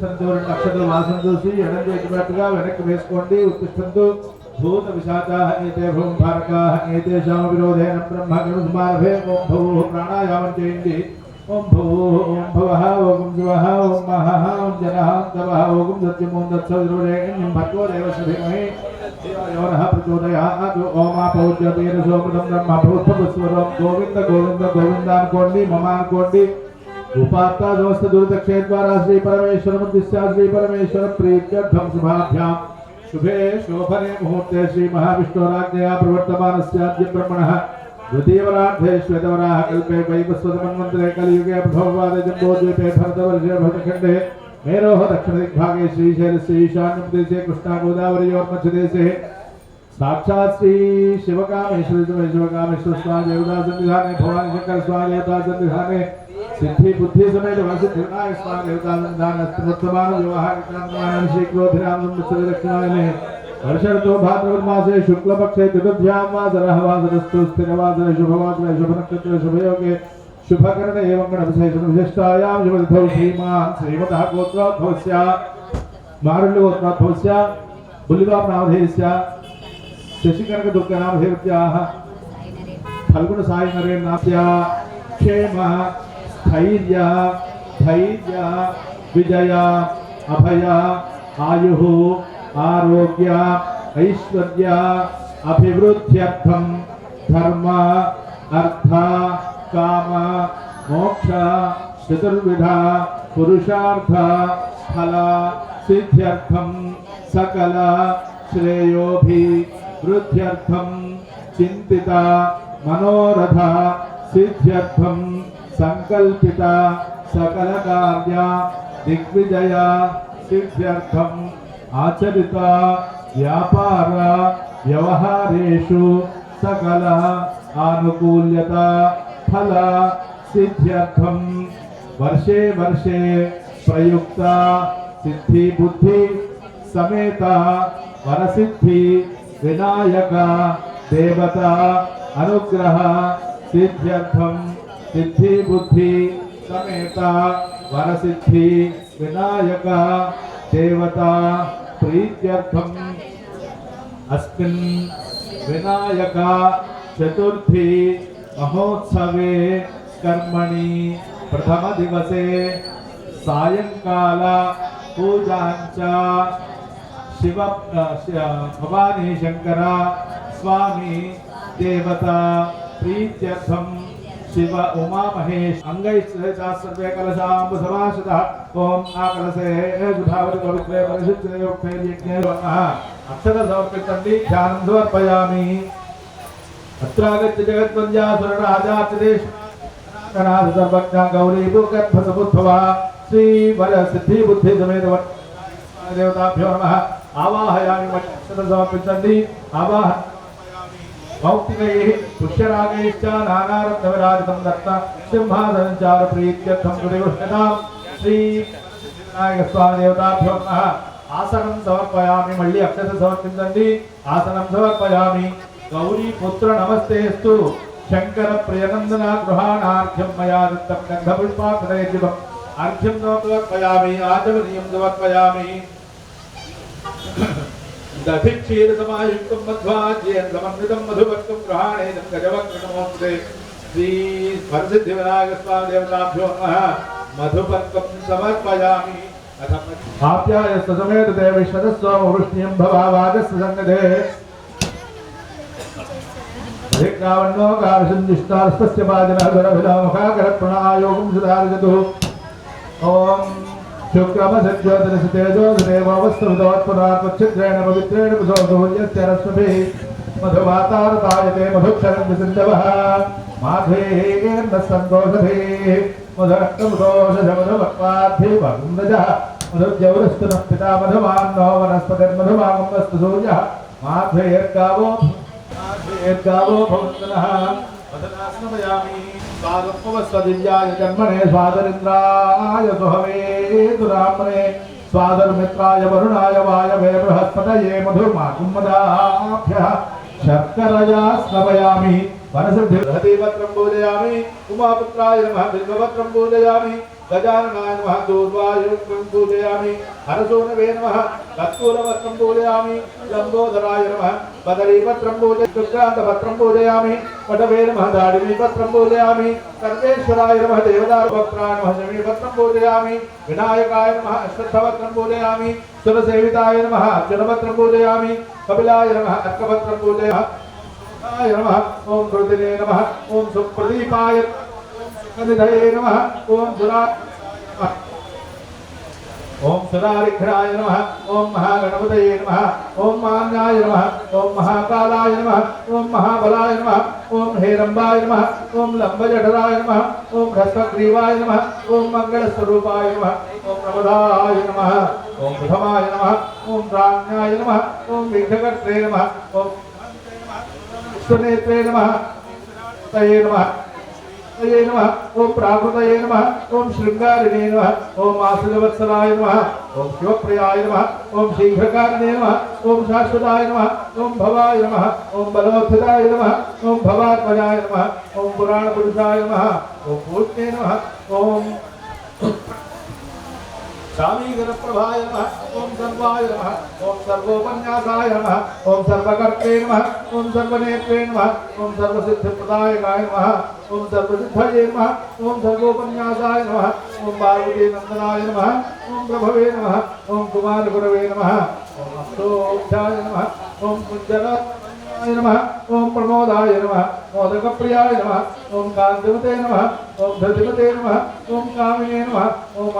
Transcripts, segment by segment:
उत्तिष्ठन्तु नक्षत्र वासं చూసి ఎడం చేతిపట్టుగా వెనక్కి వేసుకోండి उत्तिष्ठन्तु भूत विशाचाः एते भूम भारकाः एतेषां विरोधेन ब्रह्म गणुस्मारभे ओम भवः प्राणायामं చేయండి ओम भवः ओम शिवः ओम महः ओम जनः तवः ओम सत्यं ओम दत्सविरोधेन भर्गो देवस्य धीमहि योनः प्रचोदयात् ओम आपोज्यतेरसोमृतं ब्रह्म भूतभस्वरं गोविंद गोविंद गोविंद అనుకోండి మమ అనుకోండి उपात्ता दोस्त दुर्दक्षे द्वारा श्री परमेश्वर मुद्दिश्या श्री परमेश्वर प्रीत्यर्थम शुभाभ्याम शुभे शोभने मुहूर्ते श्री महाविष्णुराज्ञया प्रवर्तमानस्याद्य ब्रह्मणः द्वितीयवरार्धे श्वेतवराह कल्पे वैवस्वतमन्वन्तरे कलियुगे प्रथमपादे जम्बोद्वीपे भरतवर्षे भरतखण्डे मेरोः दक्षिणदिग्भागे श्रीशैलस्य ईशान्यप्रदेशे कृष्णागोदावरयोर्मध्यदेशे साक्षात् श्री शिवकामेश्वर स्वामी देवता सन्निधाने भवानी शंकर स्वामी देवता सन्निधाने सिद्धि बुद्धि समेत वसिष्ठ विनायक स्वामी देवता सन्निधान वर्तमान व्यवहारिकानुमान श्री क्रोधिराम संवत्सर दक्षिणायने वर्ष ऋतु भाद्रपद मासे शुक्ल पक्षे चतुर्थ्यां वासरः वासरस्तु स्थिरवासर शुभवासर शुभ नक्षत्र शुभयोगे शुभकरण एवं गणविशेष विशिष्टायां शुभतिथौ श्रीमान् श्रीमतः गोत्रोद्भवस्य मारुल्यगोत्रोद्भवस्य बुल्लिबाब नामधेयस्य शशिकनक दुर्गनामधेयत्याः फल्गुण साई नरेन्द्रनाथ्य क्षेम स्थैर्य धैर्य विजय अभय आयुः आरोग्य ऐश्वर्य अभिवृद्ध्यर्थं धर्म अर्थ काम मोक्ष चतुर्विधा पुरुषार्थ फल सिद्ध्यर्थं सकल श्रेयोभिवृद्ध्यर्थं चिंतिता मनोरथ सिद्ध्यर्थं संकल्पिता सकल कार्य दिग्विजय सिद्ध्यर्थं आचरिता व्यापार व्यवहारेषु सकल आनुकूल्यता फल सिद्ध्यर्थं वर्षे वर्षे प्रयुक्ता सिद्धि बुद्धि समेता वरसिद्धि विनायक देवता अनुग्रह सिद्ध्यर्थं सिद्धि बुद्धि समेता वरसिद्धि विनायक देवता प्रीत्यर्थम अस्मिन् विनायक चतुर्थी महोत्सवे कर्मणि प्रथम दिवसे सायंकाल पूजांच शिव भवानी शंकर स्वामी देवता प्रीत्यर्थम शिव उमा महेश अंगैश्वर्वे कलशाम्ब समाश्रितः ओम आकलसे सुधावति पवित्रे परिशुद्धे योक्ते यज्ञे नमः अक्षत समर्पितंडि ध्यानं समर्पयामि अत्रागत्य जगद्वन्द्या सुरराजातिदेश कनाद सर्वज्ञा गौरी भूगर्भसमुद्भवा श्री वर सिद्धि बुद्धि समेत देवताभ्यो नमः आवाहयामि अक्षत समर्पितंडि आवाह मौक्तिकैः पुष्यरागैश्च नानारत्नविराजितं दत्त सिंहासनचार प्रीत्यर्थं सुदेवष्टतां श्री विनायक स्वामी देवताभ्यो नमः आसनं समर्पयामि मल्ली अक्षत समर्पितंडि आसनं समर्पयामि गौरी पुत्र नमस्तेस्तु शंकर प्रियनंदन गृहाणार्घ्यं मया दत्तं गन्धपुष्पाक्षरैर्युतम् अर्घ्यं समर्पयामि आचमनीयं समर्पयामि दधिक्षीर समायुक्तं मध्वाज्येन समन्वितं मधुभक्तं गृहाणेनं गजवक्त्रनमोऽस्ते श्री वरसिद्धिविनायक स्वामी देवताभ्यो नमः मधुपर्कं समर्पयामि आप्यायस्य समेत देवैश्वरस्वाम वृष्णियं भवावाजस्य सन्निधे अधिक्रावण्यो गावसन्दिष्टास्तस्य वाजनः गरभिलामुखाकरप्रणायोगं सुधारयतु ओम शुक्रमसज्योतिरसतेजोदेववस्त्रविदवत्पुरात्मच्छिद्रेण पवित्रेण पुसोदोर्यस्यरश्मिभिः मधुवातारतायते मधुक्षरन्ति सिन्धवः माधवेर्न सन्तोषभिः मधुरक्तमुदोषमधुभक्वाद्भिः वरुन्दजः मधुर्जौरस्तु नः पिता मधुमान्नो वनस्पतिर्मधुमागमस्तु सूर्यः माधवेर्गावो भवन्तनः वदनास्मयामि स्वागत्वस्वदिव्याय जन्मने स्वादरिन्द्राय सुहवे दुराम्ने स्वादर्मित्राय वरुणाय वायवे बृहस्पतये मधुमाकुम्मदाभ्यः शर्करया स्नपयामि वनसिद्धिर्हतिपत्रं पूजयामि उमापुत्राय नमः बिल्वपत्रं पूजयामि गजाननाय नमः दूर्वायुं पूजयामि हरसूनवे नमः कस्तूरवस्त्रं पूजयामि लंबोदराय नमः बदरीपत्रं शुक्रान्तपत्रं पूजयामि पटवे नमः दाडिमीपत्रं पूजयामि सर्वेश्वराय नमः देवदारुपत्राय नमः जमीपत्रं पूजयामि विनायकाय नमः अश्वत्थपत्रं पूजयामि सुरसेविताय नमः अर्जुनपत्रं पूजयामि कपिलाय नमः अर्कपत्रं पूजयामि नमः ओम कृतिने नमः ओम सुप्रदीपाय निधये नमः ओम सुरा ओम सुरारिघ्नाय नमः ओम महागणपतये नमः ओम मान्याय नमः ओम महाकालाय नमः ओम महाबलाय नमः ओम हेरंबाय नमः ओम लंबजठराय नमः ओम ह्रस्वग्रीवाय नमः ओम मंगलस्वरूपाय नमः ओम प्रमदाय नमः ओम प्रथमाय नमः ओम राण्याय नमः ओम विघ्नकर्त्रे नमः ओम विश्वनेत्रे नमः तये नमः तये नमः ओम प्राकृतये नमः ओम श्रृंगारिणे नमः ओम आश्रितवत्सलाय नमः ओम शिवप्रियाय नमः ओम शीघ्रकारिणे नमः ओम शाश्वताय नमः ओम भवाय नमः ओम बलोत्थिताय नमः ओम भवात्मजाय नमः ओम पुराणपुरुषाय नमः ओम पूज्ये नमः ओम स्वामीगणप्रभाय नमः ओम सर्वाय नमः ओम सर्वोपन्यासाय नमः ओम सर्वकर्त्रे नमः ओम सर्वनेत्रे नमः ओम सर्वसिद्धिप्रदायकाय नमः ओम सर्वसिद्धये नमः ओम सर्वोपन्यासाय नमः ओम पार्वती नंदनाय नमः ओम प्रभवे नमः ओम कुमारगुरवे नमः ओम अष्टोध्याय नमः ओम कुञ्जराय नमः ओम प्रमोदाय नमः मोदकप्रियाय नमः ओम कान्तिमते नमः ओम धृतिमते नमः ओम कामिने नमः ओम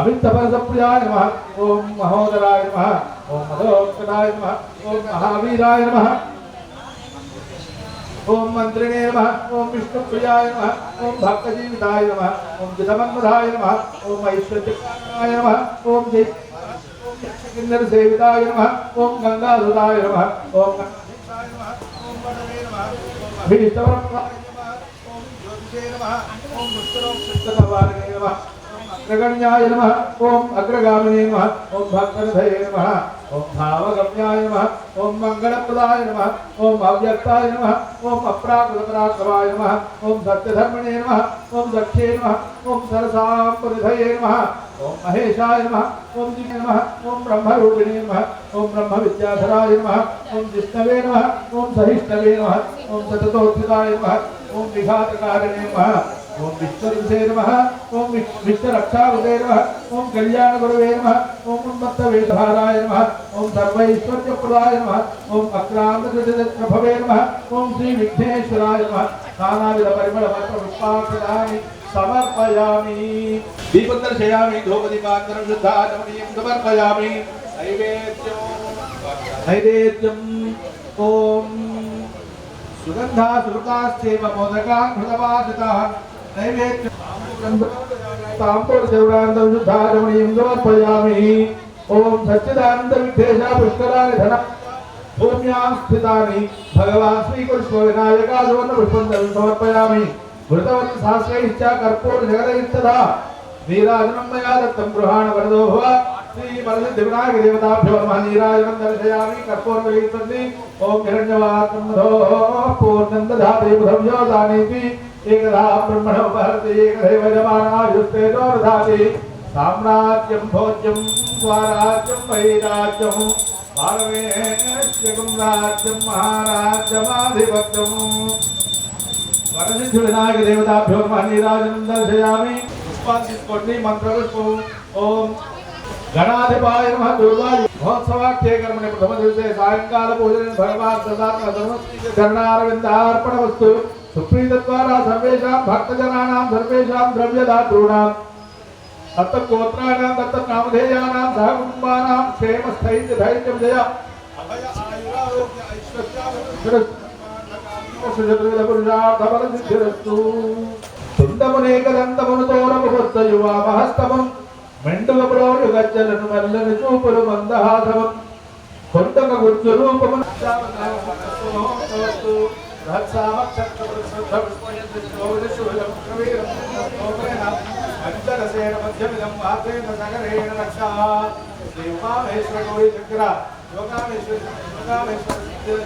अमितपरसप्रियाय नमः ओम महोदराय नमः ओम मधोत्कटाय नमः ओम महावीराय नमः ओम मंत्रिणे नमः ओम विष्णुप्रियाय नमः ओम भक्तजीविताय नमः ओम चिदमन्मधाय नमः ओम ऐश्वर्यकाय नमः ओम किन्नर सेविताय नमः ओम गंगाधुताय नमः ओम अभीष्टवरप्रदाय नमः ओम ज्योतिषे नमः ओम दुष्टरोक्षितवारिणे नमः अग्रगण्याय नमः ओम अग्रगामिने नमः ओम भक्तनिधये नमः ओम भावगम्याय नमः ओम मंगलप्रदाय नमः ओम अव्यक्ताय नमः ओम अप्राकृतपराक्रमाय नमः ओम सत्यधर्मणे नमः ओम दक्षे नमः ओम सरसाम्परिधये नमः ओम महेशाय नमः ओम जिने नमः ओम ब्रह्मरूपिणे नमः ओम ब्रह्मविद्याधराय नमः ओम जिष्णवे नमः ओम सहिष्णवे नमः ओम सततोत्थिताय नमः ओम विघातकारिणे नमः ओम विश्वरूपे नमः ओम विश्वरक्षावते नमः ओम कल्याणगुरवे नमः ओम उन्मत्तवेषधाराय नमः ओम सर्वैश्वर्यप्रदाय नमः ओम अक्रान्तकृतप्रभवे नमः ओम श्री विघ्नेश्वराय नमः नानाविधपरिमलपत्रपुष्पाक्षदानि समर्पयामि दीपदर्शयामि धूपदीपान्तरं शुद्धाचमनीयं समर्पयामि नैवेद्यम् ओम सुगंधा सुरुताश्चैव मोदकान् घृतवासिताः नैवेद्यं ताम्बूलदेवरान्तं शुद्धाचमनीयं समर्पयामि ओम सच्चिदानन्दविघ्नेशा पुष्कराणि धन भूम्यां स्थितानि भगवान् श्रीकृष्ण विनायकासुवर्णपुष्पं समर्पयामि घृतवत् सहस्रैश्च कर्पूरजगदैस्तथा नीराजनं मया दत्तं गृहाण वरदो भव श्रीवरसिद्धिविनायकदेवताभ्यो नमः नीराजनं दर्शयामि कर्पूरविलीसन्नि ओम हिरण्यवात्मधो पूर्णं दधाति बुधं योदानीति एकधा ब्रह्मणो भरति एकदैव जमानायुस्तेजो दधाति साम्राज्यं भोज्यं स्वराज्यं वैराज्यं पारमेश्यगं राज्यं महाराज्यमाधिपत्यं वरसिद्धिविनायकदेवताभ्यो नमः नीराजनं दर्शयामि पुष्पान्तिस्कोटि मन्त्रपुष्पम् ओम गणाधिपाय नमः दुर्वाय महोत्सवाख्ये कर्मणि प्रथम दिवसे सायंकाल पूजने भगवान् ददात्म धर्मस्वीकरणारविन्दार्पणमस्तु सुप्रीतद्वारा सर्वेषां भक्तजनानां सर्वेषां द्रव्यदातॄणां तत्तत्गोत्राणां तत्तत्नामधेयानां सहकुटुम्बानां क्षेमस्थैर्यधैर्यविजय अभय आयुरारोग्य ऐश्वर्याभिवृद्धिरस्तु तुण्डमुनेकदन्तमुनुतोरमुहूर्तयुवामहस्तमं మెండుగపురోయుగజ్జలను మెల్లని చూపులు మందహాసము కొండక గుర్జురూపమును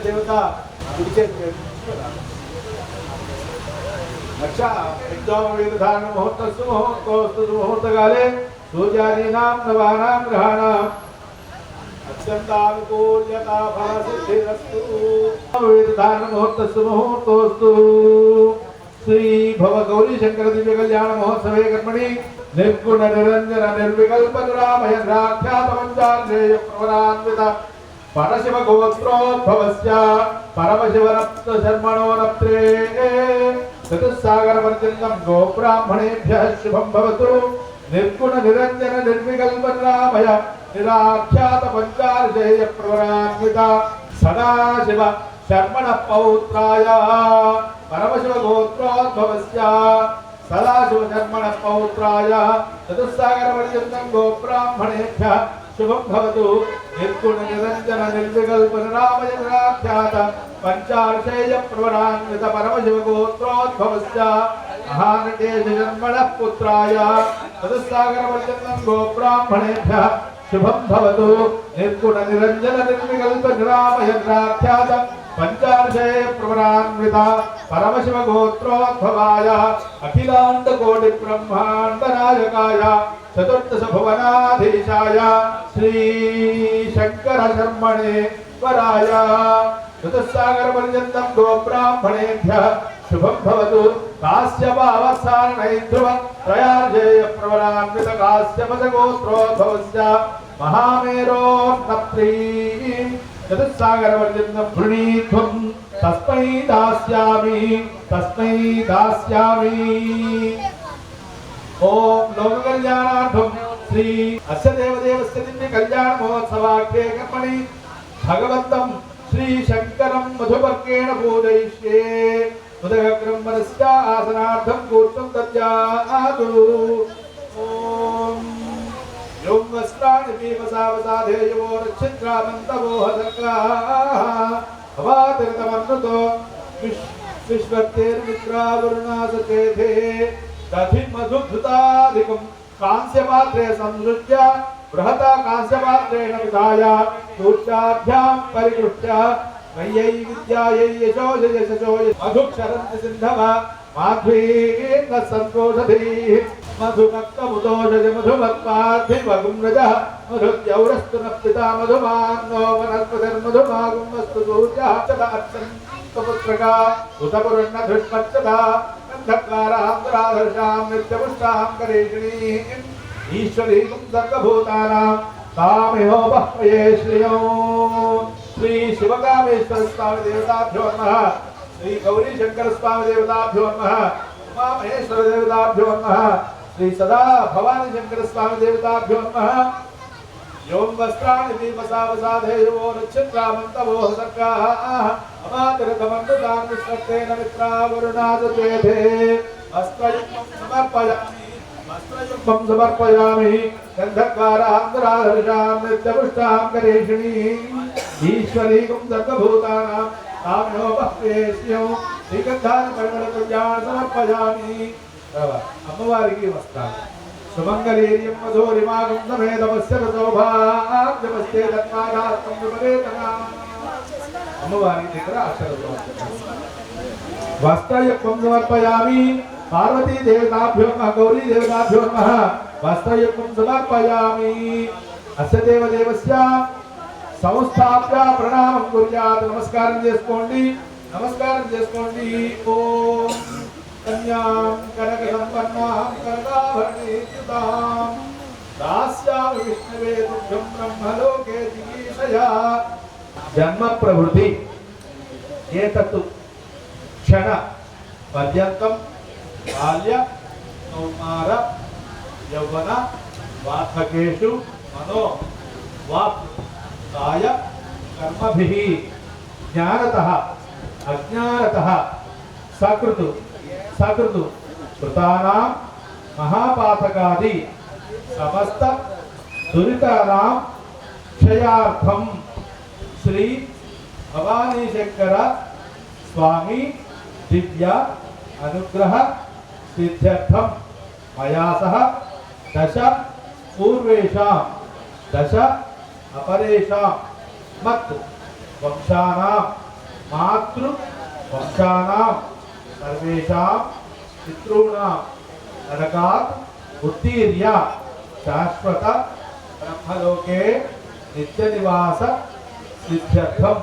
దేవత अच्छा यज्ञोपवीतधारण मुहूर्तस्तु मुहूर्तोस्तु मुहूर्तकाले सूर्यादीनां नवानां ग्रहाणाम् अत्यन्तानुकूल्यता फलसिद्धिरस्तु। उपवीतधारण मुहूर्तस्तु मुहूर्तोस्तु श्री भव गौरी शंकर दिव्य कल्याण महोत्सवे कर्मणि निर्गुण निरंजन निर्विकल्प निरामय राख्यात पंचान्वेय प्रवरान्वित परशिव गोत्रोद्भवस्य परमशिव रत्न शर्मणो नप्त्रे चतुस्सागर पर्यन्तं गोब्राह्मणेभ्यः शुभं भवतु। निर्गुण निरंजन निर्विकल्प निरामय निराख्यात पंचान्वेय प्रवरान्वित सदाशिव शर्मण पौत्राय परमशिव गोत्रोद्भवस्य सदाशिव शर्मण पौत्राय चतुस्सागर पर्यन्तं गोब्राह्मणेभ्यः शुभं भवतु। निर्गुण निरंजन निर्विकल्प निरामय निराख्यात पंचार्षेय प्रवरान्वित परमशिव गोत्रोद्भवस्य महानटेश शर्मण पुत्राय चतुस्सागर पर्यन्तं गोब्राह्मणेभ्यः शुभं भवतु। निर्गुण निरंजन निर्विकल्प निरामय निराख्यात पंचार्षेय प्रवरान्वित परमशिव गोत्रोद्भवाय अखिलांड कोटि ब्रह्मांड नायकाय चतुर्दश भुवनाधीशाय श्री शंकर शर्मणे वराय चतुस्सागर पर्यन्तं गोब्राह्मणेभ्यः शुभं भवतु। काश्यपावसारणैर्ध्रुव त्रयार्षेय प्रवरान्वित काश्यपश गोत्रोद्भवस्य महामेरोर्नप्रीं चतुस्सागर पर्यन्तं वृणीध्वं तस्मै दास्यामि तस्मै दास्यामि। ओम लोक कल्याणार्थं श्री अस्य देवदेवस्य दिव्य कल्याण महोत्सवाख्ये कर्मणि भगवन्तं श्री शंकरं मधुपर्केण पूजयिष्ये। उदयक्रमस्य आसनार्थं कूर्चं दद्यातु। ओम यों वस्त्राणि पीमसावसाधेयो रक्षित्रामन्तवो हसर्काः भवातिरतमन्नुतो विश्वतेर्मित्रावरुणासचेते दधि मधुधृताधिकं कांस्यपात्रे संसृज्य बृहता कांस्यपात्रेण पिधाय दूर्चाभ्यां परिकृष्य मय्यै विद्यायै यशोज यशसो मधुक्षरन्ति सिन्धव माध्वीर्न सन्तोषधीः मधुमक्कमुदोषज मधुमत्पाद्भिवगुम्रजः मधुद्यौरस्तु नः पिता मधुमान्नो वनस्पतिर्मधुमागुमस्तु दूर्यः चतुपुत्रका उत पुरुण्ण धृष्मच्चता गन्धद्वारान्तराधर्षां नित्यपुष्टां करेषिणीं ईश्वरीं सर्वभूतानां तामिहोपह्वये श्रियो। श्री शिवकामेश्वर स्वामी देवताभ्यो नमः। श्री गौरी शंकर स्वामी देवताभ्यो नमः। उमा महेश्वर देवताभ्यो नमः। श्री सदा भवानी शंकर स्वामी देवताभ्यो नमः। यों वस्त्राणि दीपसावसाधेयो नक्षत्रामन्तवो हसर्काः अमातिरतमन्नुतां विश्वक्तेन मित्रावरुणादचेते वस्त्रयुग्मं समर्पयामि गन्धद्वारान्तराधर्षां नित्यपुष्टां करेषिणीं ईश्वरीं सर्वभूतानां ताम्योपह्वये श्रियं श्रीगन्धानि परिमళ समर्पयामि। అమ్మవారికి వస్త్రాలు సుమంగళీర్యం మధురిమాగం సమేతమస్య శోభాగ్యమస్తే తత్మాదాత్మం విపరేతనా అమ్మవారి దగ్గర అక్షరతో వస్త్రయుక్తం సమర్పయామి। పార్వతీ దేవతాభ్యో నమః గౌరీ దేవతాభ్యో నమః వస్త్రయుక్తం సమర్పయామి। అస్య దేవదేవస్య సంస్థాప్య ప్రణామం కుర్యాత్ నమస్కారం చేసుకోండి నమస్కారం చేసుకోండి। ఓం कन्यां कनक संपन्नां कनकाभरणीयुतां दास्यामि विष्णवे तुभ्यं ब्रह्मलोके जिगीषया। जन्म प्रवृत्ति एतत् क्षण पर्यन्तं बाल्य कौमार यौवन वार्धकेषु मनो वाक् काय कर्मभिः ज्ञानतः अज्ञानतः सकृतु सकृतु कृतानां महापातकादि समस्त दुरितानां क्षयार्थं श्री भवानी शंकर स्वामी दिव्य अनुग्रह सिद्ध्यर्थं मया सह दश पूर्वेषां दश अपरेषां मत् वंशानां मातृ वंशानां सर्वेषां पितॄणां नरकात् उत्तीर्य शाश्वत ब्रह्मलोके नित्यनिवास सिद्ध्यर्थं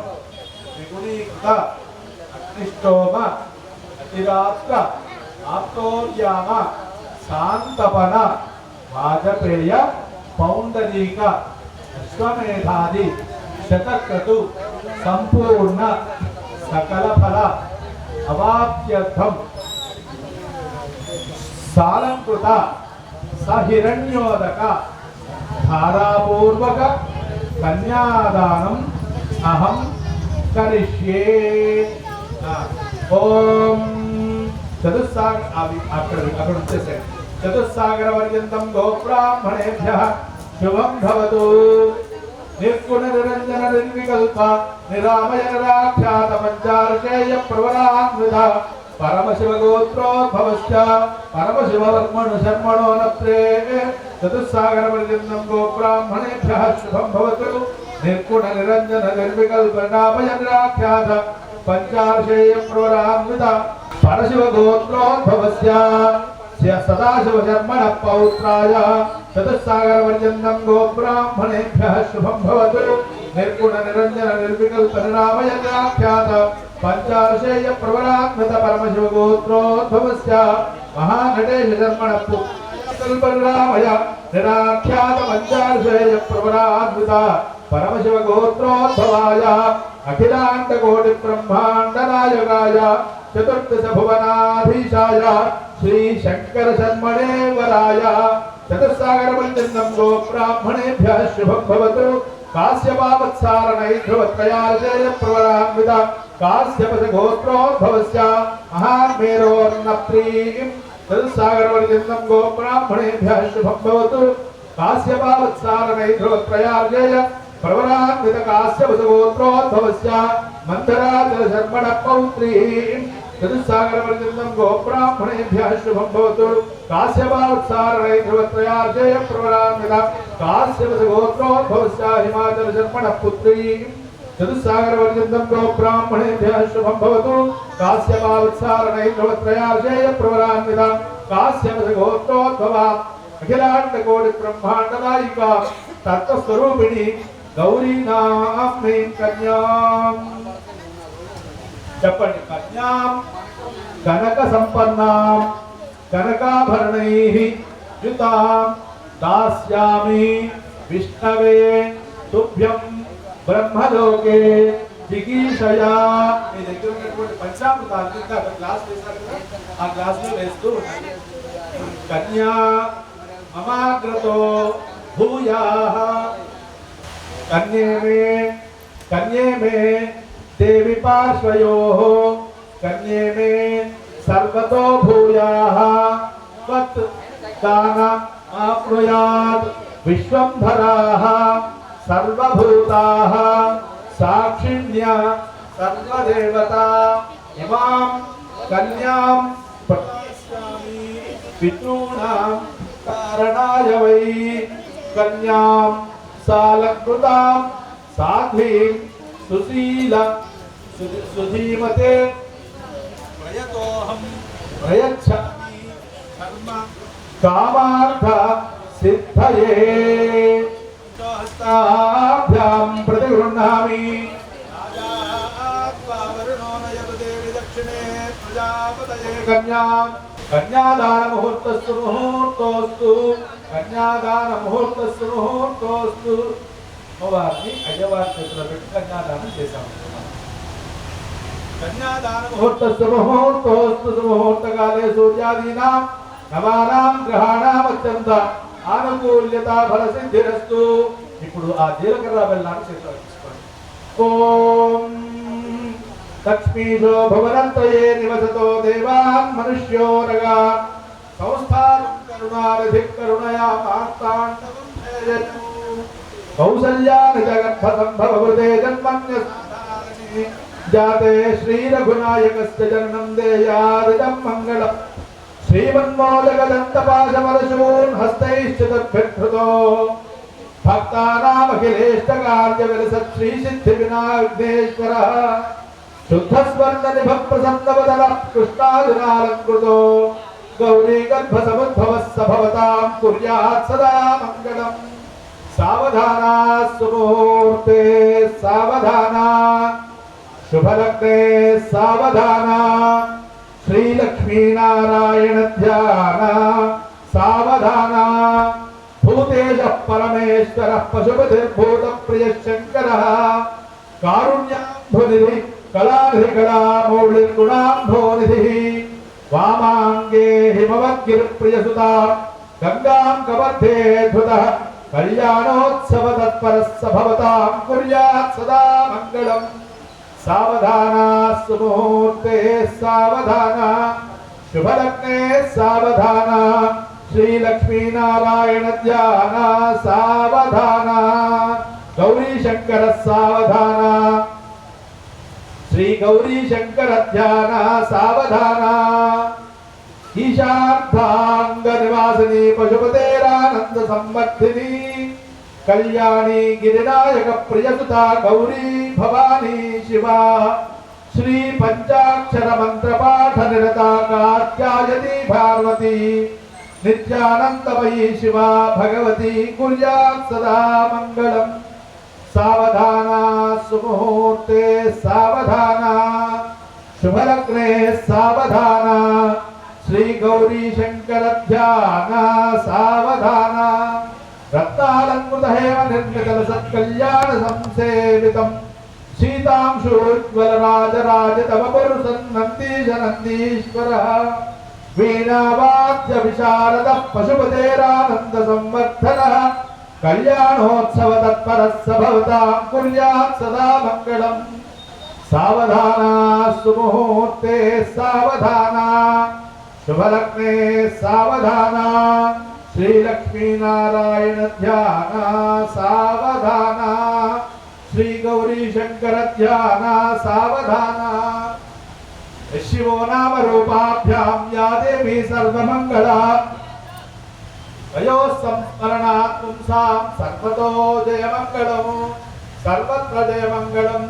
विगुणीकृत अग्निष्टोम अतिरात्र आप्तोर्याम शांतपन वाजपेय पौंडरीक अश्वमेधादि शतक्रतु संपूर्ण सकल फल अवाप्त्यर्थं सालंकृत सहिरण्योदक धारापूर्वक कन्यादानम् अहं करिष्ये। ओम चतुस्सागरपर्यन्तं गोब्राह्मणेभ्यः शुभं भवतु। निर्गुण निरंजन निर्विकल्प निरामय निराख्यात पंचार्षेय प्रवरान्वित परमशिव गोत्रोद्भवश्च परमशिव वर्मणु शर्मणो नप्रे। चतुस्सागरपर्यन्तं गोब्राह्मणेभ्यः शुभं भवतु। निर्गुण निरंजन निर्विकल्प निरामय निराख्यात पंचार्षेय प्रवरान्वित परशिव गोत्रोद्भवस्य सदाशिव शर्मण पौत्राय चतुस्सागरपर्यन्तं गोब्राह्मणेभ्यः शुभं भवतु। निर्गुण निरंजन निर्विकल्प निरामय निराख्यात पंचार्षेय प्रवरान्वित परमशिव गोत्रोद्भवस्य महानटेश शर्मण कल्पनिरामय निराख्यात पंचार्षेय प्रवरान्वित परमशिव गोत्रोद्भवाय अखिलांड कोटि ब्रह्मांड नायकाय चतुर्दश भुवनाधीशाय श्री शंकर शर्मणे वराय चतुस्सागरपर्यन्तं गोब्राह्मणेभ्यः शुभं भवतु। काश्यपावत्सारणैर्ध्रुवत्रयार्जेय प्रवरान्वित काश्यपश गोत्रोद्भवस्य महान्मेरोर्नप्रीं चतुस्सागरपर्यन्तं गोब्राह्मणेभ्यः शुभं भवतु। काश्यपावत्सारणैर्ध्रुवत्रयार्जेय प्रवरान्वित काश्यपश गोत्रोद्भवस्य मन्थराचल शर्मण पौत्रीं चतुस्सागरपर्यन्तं गोब्राह्मणेभ्यः शुभं भवतु। काश्यपावत्सारणैर्ध्रुवत्रयार्जेय प्रवरान्वित काश्यपश गोत्रोद्भवस्य हिमाचल शर्मण पुत्रीं चतुस्सागरपर्यन्तं गोब्राह्मणेभ्यः शुभं भवतु। काश्यपावत्सारणैर्ध्रुवत्रयार्जेय प्रवरान्वित काश्यपश गोत्रोद्भवा अखिलांड कोटि ब्रह्मांड नायिका तत्वस्वरूपिणी गौरी नाम्नी कन्यां చెప్పండి కన్యాం కనక సంపన్నాం కనకాభరణైః యుతాం దాస్యామి విష్ణవే తుభ్యం బ్రహ్మలోకే జిగీషయా। మీ దగ్గర ఉన్నటువంటి పంచామృతాలు ఇంకా గ్లాస్ వేశారు కదా ఆ గ్లాస్ లో వేస్తూ ఉండండి। కన్యా మమాగ్రతో భూయాః कन्ये में देवी पार्श्वयोः कन्ये में सर्वतो भूयाः त्वत् दान आप्नुयात् विश्वंभराः सर्वभूताः साक्षिण्य सर्वदेवता इमां कन्यां प्रदास्यामि पितॄणां कारणाय वै कन्यां सालकृतां साध्वीं सुशील सुधीमते प्रयतोऽहं प्रयच्छामि कर्म कामार्थ सिद्धये। हस्ताभ्यां प्रतिगृह्णामि वरुणो नयतु देवि दक्षिणे प्रजापतये कन्यां। कन्यादान मुहूर्तस्तु मुहूर्तोस्तु कन्यादान मुहूर्तस्तु मुहूर्तोस्तु। వారిని అయ్యవారి చేతిలో పెట్టి కన్యాదానం చేశాము। కన్యాదాన ముహూర్తస్తు ముహూర్తోస్తు ముహూర్తకాలే సూర్యాదీనాం నవానాం గ్రహాణాం అత్యంత ఆనుకూల్యత ఫల సిద్ధిరస్తు। ఇప్పుడు ఆ జీలకర్ర బెల్లాన్ని చేతిలో తీసుకోండి। ఓం లక్ష్మీశో భవనంతయే నివసతో దేవాన్ మనుష్యోరగా సంస్థానం కరుణారధి కరుణయా మార్తాండవం భేజతు। कौसल्यान जगत्थ संभववृते जन्मन्यस्तारणे जाते श्री रघुनायकस्य जन्मं देयादिदं मंगलम्। श्रीमन्मोदकदन्तपाशमलशून् हस्तैश्चतुर्भिर्धृतो भक्तानामखिलेष्टकार्यविलसत् श्रीसिद्धिविनायकश्वरः शुद्धस्वर्णनिभप्रसन्नवदनः कृष्णार्जुनालङ्कृतो गौरी गर्भसमुद्भवः भवतां कुर्यात् सदा मङ्गलम् सावधाना सुमुहूर्ते सावधाना शुभलग्ने सावधाना श्री लक्ष्मी नारायण ध्यान सावधाना भूतेशः परमेश्वरः पशुपतिर्भूत प्रिय शंकरः कारुण्याम्भोनिधिः कलानिधि कलामौलिर्गुणाम्भोनिधिः वामाङ्गे हिमवद्गिरिप्रियसुता गङ्गां कवर्धे धुतः कल्याणोत्सव तत्परः भवतां कुर्यात् सदा मङ्गलम् सावधाना सुमुहूर्ते सावधाना शुभलग्ने सावधाना श्री लक्ष्मी नारायण ध्यान सावधाना गौरी शंकर सावधाना श्री गौरी शंकर ध्यान सावधाना ईशार्धांग निवासिनी पशुपतेरानंद संवर्धिनी कल्याणी गिरिनायक प्रियसुता गौरी भवानी शिवा श्री पंचाक्षर मंत्र पाठ निरता कात्यायनी पार्वती नित्यानंदमयी शिवा भगवती कुर्यात् सदा मंगलम् सावधाना सुमुहूर्ते सावधाना शुभलग्ने सावधाना श्री गौरी शंकर ध्यान सावधाना रत्नालंकृत हेम निर्मित सत्कल्याण संसेवितम् सीतांशोज्वल राजराज तव पुरुषन्नन्दीश नन्दीश्वरः वीणावाद्य विशारदः पशुपतेरानन्द संवर्धनः कल्याणोत्सव तत्परः भवतां कुर्यात् सदा मङ्गलम् सावधाना सुमुहूर्ते सावधाना शुभलग्ने सावधाना श्री लक्ष्मी नारायण ध्यान सावधाना श्री गौरी शंकर ध्यान सावधाना शिवो नाम रूपाभ्यां या देवी सर्वमंगला वयो संस्मरणात् पुंसां सर्वतो जयमंगलम् सर्वत्र जयमंगलम्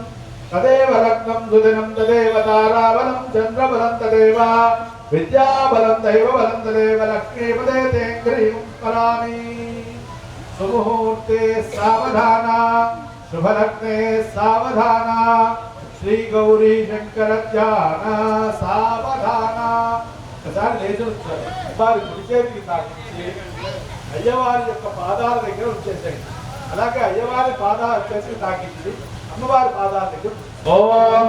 तदेव लग्नं सुदिनं तदेव ताराबलं चन्द्रबलं तदेव विद्याबलं दैवबलं तदेव लक्ष्मीपदे तेङ्घ्रीं स्मरामि सुमुहूर्ते सावधाना शुभलग्ने सावधाना श्री गौरी शंकर ध्यान सावधाना ఒకసారి లేచి వచ్చారు వారి కుడి చేతికి తాకించి అయ్యవారి యొక్క పాదాల దగ్గర వచ్చేసేయండి అలాగే అయ్యవారి పాదాలు చేసి తాకించి అమ్మవారి పాదాల దగ్గర ఓం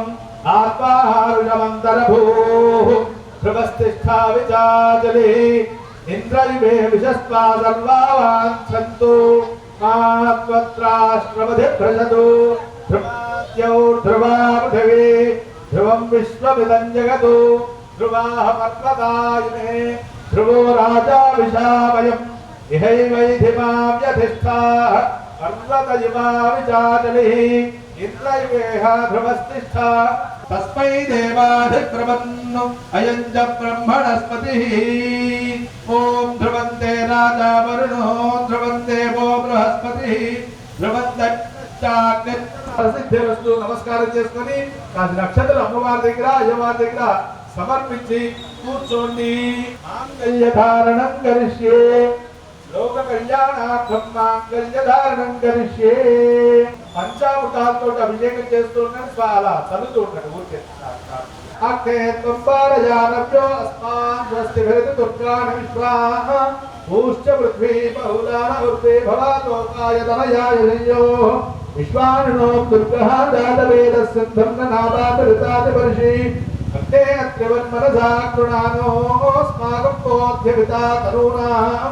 ఆత్మాహారుషమంతరభూః ధ్రువస్థిష్ఠా విచాజలి ఇంద్రయుగే విశస్వా సర్వావాంఛन्तు మాత్వత్రాశ్రమధిభ్రజతు ధ్రువాద్యౌర్ధ్రువా పృథివీ ధ్రువం విశ్వమిదం జగతు ధ్రువాః పర్వతాయునే ధ్రువో రాజా విశావయం ఇహైవైధిమాం యధిష్ఠాః పర్వత ఇమా విచాజలిః ఇంద్రయుగేః ధ్రువస్థిష్ఠా తస్మై దేవాధిప్రవన్నో అయం చ బ్రహ్మణస్పతిః ఓం ధ్రువంతే రాజా వరుణో ధ్రువం దేవో బృహస్పతిః ధ్రువం సిద్ధిరస్తు నమస్కారం చేసుకొని కాసి నక్షత్రం అమ్మవారి దగ్గర అయ్యవారి దగ్గర సమర్పించి కూర్చోండి మాంగళ్యధారణం కరిష్యే లోక కళ్యాణార్థం మాంగళ్యధారణం కరిష్యే పంచామృతాలతో అభిషేకం చేస్తూ ఉన్నాడు అలా చదువుతూ ఉంటాడు ఊరికే అక్షే త్వంపారయానవ్యో అస్మాన్ స్వస్తిభిరితి దుర్గాణి విశ్వాః భూశ్చ పృథ్వీ బహుళాన ఉర్వే భవాతోకాయ తనయాయ యయో విశ్వానినో దుర్గః జాతవేదస్సింధం నాదాతరితాతి వర్షి అగ్నే అత్రివన్మనసా కృణానోస్మాకం కోధ్యవితా తనూనాం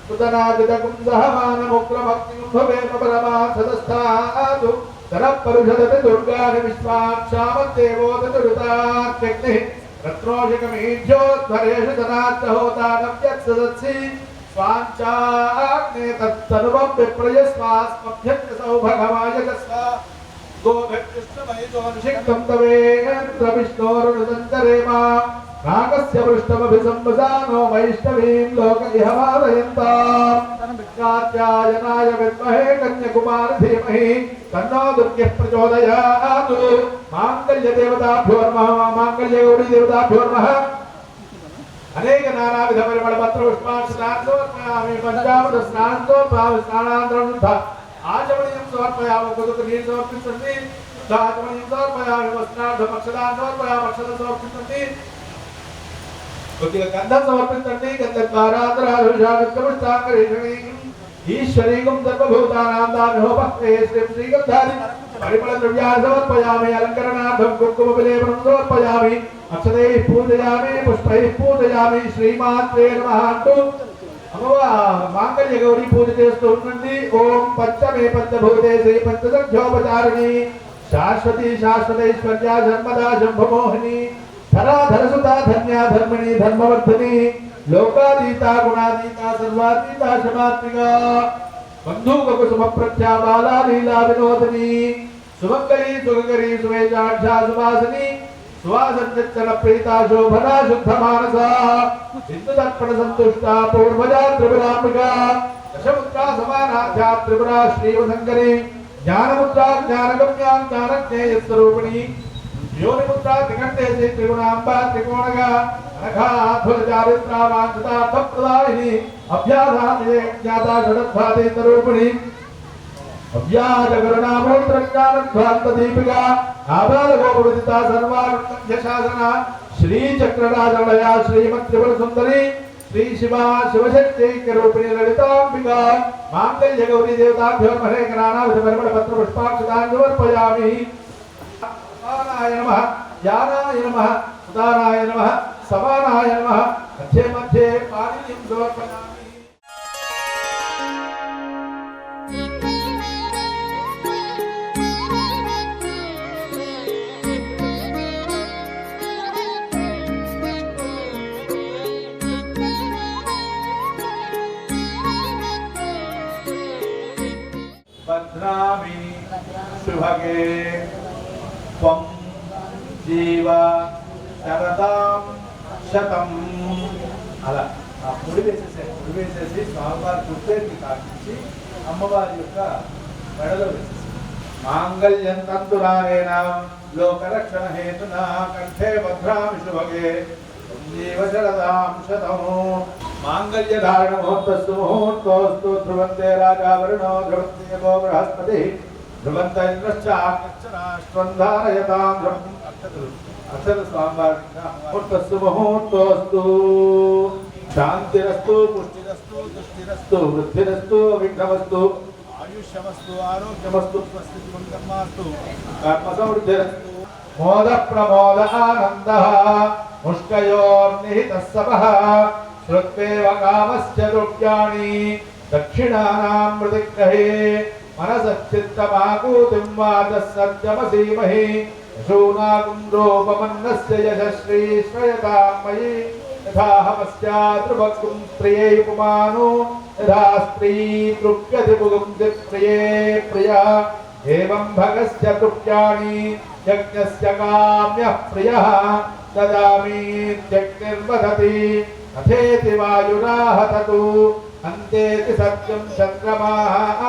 సుతనాజితకుం సహమానముగ్రమగ్నిం భవేమ పరమాసదస్థాతు తరపరుషదతి దుర్గాని విశ్వాక్షామద్దేవోదతురుతాత్యగ్నిః రత్నోషకమీఢ్యోధ్వరేషు తనాత్తహోతానవ్యత్సదత్సి స్వాంచాగ్నే తత్తనువం విప్రయస్వాస్మభ్యంత సౌభగమాయకస్వ గోభికృష్ణమయజోనిషిక్తం తవేంద్ర విష్ణోరుణదంతరేమ నాగస్య పృష్ఠమభిసంవసానో వైష్ణవీం లోక ఇహమాదయంతాం కాత్యాయనాయ విద్మహే కన్యకుమారి ధీమహి తన్నో దుర్గః ప్రచోదయాతు మాంగళ్య దేవతాభ్యో నమః మాంగళ్య గౌరీ దేవతాభ్యో నమః అనేక నానావిధ పరిమళ పత్ర పుష్పాక్షరాన్ని సమర్పయామి పంచామృత స్నానంతో స్నానాంతరం ఆచమనీయం సమర్పయామి కొద్దిగా నీరు సమర్పించండి ఆచమనీయం సమర్పయామి వస్త్రార్థం అక్షరాన్ని సమర్పయామి అక్షరం సమర్పించండి కొద్దిగా గంధం సమర్పించండి గంధద్వారాంతరాభిషామిష్టాంగరీషణి ఈశ్వరీకం సర్వభూతానాం దానోపక్తే శ్రీగంధాది పరిమళ ద్రవ్యాన్ని సమర్పయామి అలంకరణార్థం కుంకుమ విలేపనం సమర్పయామి అక్షరైః పూజయామి పుష్పైః పూజయామి శ్రీమాత్రే నమః అంటూ మాంగళ్య గౌరీ పూజ చేస్తూ ఉండండి. ఓం పంచమే పంచభూతే శ్రీ పంచసంఖ్యోపచారిణి శాశ్వతి శాశ్వతైశ్వర్య జన్మదా శంభమోహిని ధరాధరసుతా ధన్యా ధర్మిణి ధర్మవర్ధిని లోకాతీత గుణాతీత సర్వాతీత శమాత్మిగా బంధూక సుమప్రఖ్యా బాలా లీలా వినోదిని సుమంగళి సుగకరి సువేజాక్షా సువాసిని సువాసంచన ప్రీతా శోభనా శుద్ధ మానస హిందూ తర్పణ సంతుష్ట పూర్వజా త్రిపురాంబికా దశముద్రా సమానాధ్యా త్రిపురా శ్రీవశంకరి జ్ఞానముద్రా జ్ఞానగమ్యా జ్ఞానజ్ఞేయ స్వరూపిణి యోనిముద్రా త్రికంఠేశి త్రిగుణాంబా త్రికోణగా అనఘాధుర చారిత్రా వాంఛితార్థ ప్రదాయిని అభ్యాసానిదే జ్ఞాతా షడద్భాతే స్వరూపిణి అవ్యాజగరుణామోత్రజ్ఞానధ్వాంత దీపికా ఆబాలగోపవిదితా సర్వానంద శాసన శ్రీ చక్రరాజలయ శ్రీమత్ త్రిపుర సుందరి శ్రీ శివ శివశక్తైక్యరూపిణి లలితాంబికా మాంగళ్య గౌరీ దేవతాభ్యో మహే నానావిధ పరిమళ పత్ర పుష్పాక్షతాన్ని సమర్పయామి. సమానాయ నమః జ్ఞానాయ నమః ఉదానాయ నమః సమానాయ నమః మధ్యే మధ్యే పాణినిం సమర్పయామి. భద్రామి శుభగే త్వం జీవ శరదాం శతం. అలా ఆ పొడి వేసేసి స్వామివారి గుర్తేకి తాకించి అమ్మవారి యొక్క మెడలో వేసేసి మాంగళ్యం తంతురారేణ లోకరక్షణ హేతున కంఠే భద్రామి శుభగే జీవ శరదాం శతం. మాంగళ్య ధారణ ముహూర్తస్తు ముహూర్తోస్తు ధ్రువంతే రాజా వరుణో ధ్రువంతే గో బృహస్పతి ధ్రువంత ఇంద్రశ్చ ఆగ్నిశ్చరాష్ట్రం ధారయతాం ధ్రువం. అక్షర స్వామివారి ముహూర్తస్తు ముహూర్తోస్తు శాంతిరస్తు పుష్టిరస్తు తుష్టిరస్తు వృద్ధిరస్తు విఘ్నమస్తు ఆయుష్యమస్తు ఆరోగ్యమస్తు స్వస్తి కర్మాస్తు కర్మ సమృద్ధిరస్తు. మోద ప్రమోద ఆనంద ముష్కయోర్నిహితః సపః శ్రుత్వేవ కామస్య ద్రవ్యాణి దక్షిణానాం మృతిగ్రహే మనసచ్చిత్తమాకూతిం వాచః సత్యమసీమహి యశూనాగుండ్రోపమన్నస్య యశశ్రీ శ్రయతాం మయి యథాహమస్యాద్రుభక్తుం స్త్రియై పుమానో యథా స్త్రీ తృప్యతి పుగుంసి ప్రియే ప్రియా ఏవం భగస్య తృప్యాణి యజ్ఞస్య కామ్యః ప్రియః దదామీత్యగ్నిర్వదతి అథేతి వాయురాహతతు అంతేతి సత్యం చంద్రమాః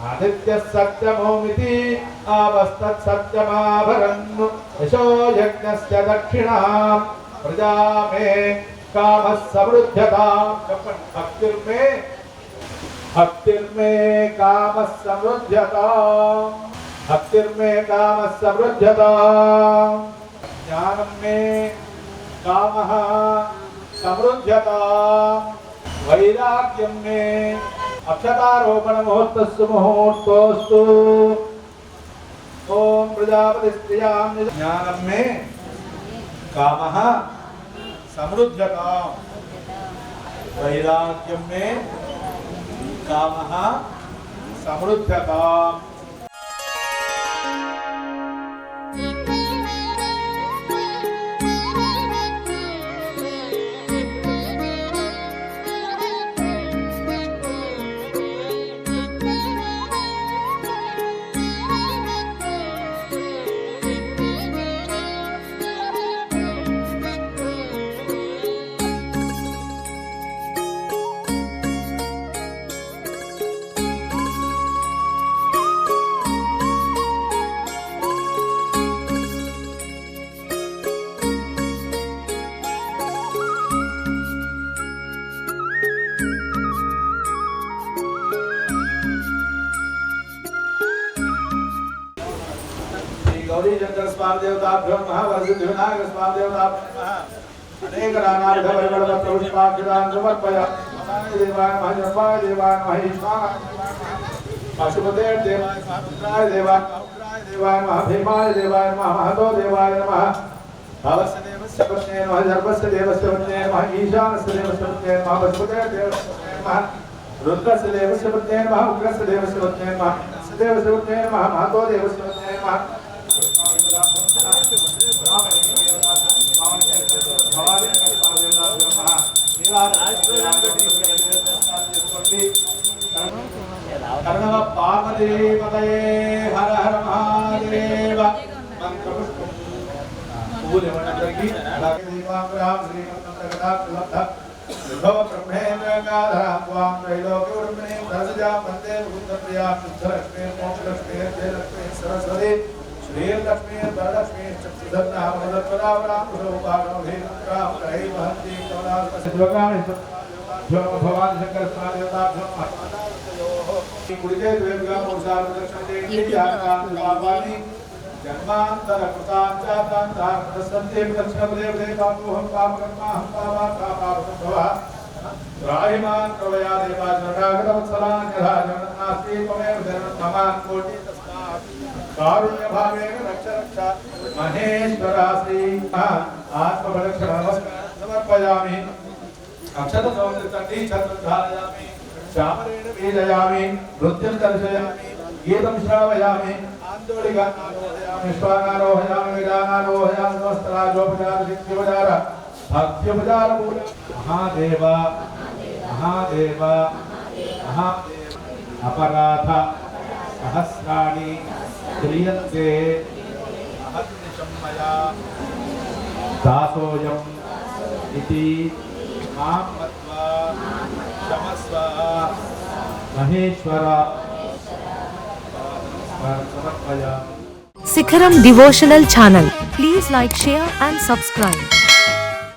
ఆదిత్యః సత్యమోమితి ఆవస్తత్ సత్యమాభరన్ యశో యజ్ఞస్య దక్షిణాం ప్రజా మే కామః సమృద్ధ్యతాం. భక్తిర్మే కామః సమృద్ధ్యతాం భక్తిర్మే కామః సమృద్ధ్యతాం జ్ఞానం మే కామః సమృద్ధ్యతాం వైరాగ్యం మే. అక్షతారోపణ ముహూర్తస్సు ముహూర్తోస్తు. ఓం ప్రజాపతి స్త్రియాం జ్ఞానం మే కామః సమృద్ధ్యతాం వైరాగ్యం మే కామః సమృద్ధ్యతాం. गौरी शंकर स्वामी देवताभ्यो नमः वरसिद्धि विनायक स्वामी देवताभ्यो नमः अनेक नानाविध परिमलपत्र पुष्पाक्षरान् समर्पयामि नमामि देवाय नमः जन्माय देवाय नमः ईश्वराय पशुपते देवाय सावित्राय देवाय देवाय नमः भीमाय देवाय नमः महतो देवाय नमः भवस्य देवस्य पत्न्ये नमः सर्वस्य देवस्य पत्न्ये नमः ईशानस्य देवस्य पत्न्ये नमः पशुपते देवस्य पत्न्ये नमः रुद्रस्य देवस्य पत्न्ये नमः उग्रस्य देवस्य पत्न्ये नमः देवस्य पत्न्ये नमः महतो देवस्य पत्न्ये नमः कर्णव पार्वतीपतये हर हर महादेव मंत्रपुष्पं पूजमनकर्गी देवांग्राम श्रीमन्त्रगदालब्ध विभव ब्रह्मेन्द्रगाधरां त्वां त्रैलोक्यवर्मणे धर्मजा वन्दे मुकुन्दप्रिया शुद्धलक्ष्मी मोक्षलक्ष्मी जयलक्ष्मी सरस्वती श्रीलक्ष्मी वरलक्ष्मी चतुर्धन्ना वरदत्पदावरां रूपागमभेन्द्रां रहि महन्ति कमलासद्वगामि भगवान शंकर स्वामी देवताभ्यो कुडिते द्वेभ्यो मोक्षार्थ दक्षिणे याकानि जन्मांतर कृतांचातांतारसन्ते दक्षिणपदे पापोहं पापकर्माहं पापापापसंभवः त्राहिमान् प्रवया देवाजनरागतवत्सलान् यथा जगन्नास्ति त्वमेव शरणं मम कोटि तस्मात् कारुण्यभावेन रक्ष रक्ष महेश्वरास्ति आत्मप्रदक्षिणं समर्पयामि अक्षत सौंदर्यति छत्रधारयामि श्यामरेण वेदयामि नृत्यं दर्शयामि गीतं श्रावयामि आन्दोलिकानारोहयामि श्वानारोहयामि वेदानारोहयामि समस्तराजोपचार सिद्धिपचार भक्त्योपचार मूल महादेव महादेव महादेव अपराध सहस्राणि क्रियन्ते अहर्निशं मया दासोऽयम् इति मां मत्वा क्षमस्व Maheshwar Sikharam Devotional Channel. Please like, share and subscribe.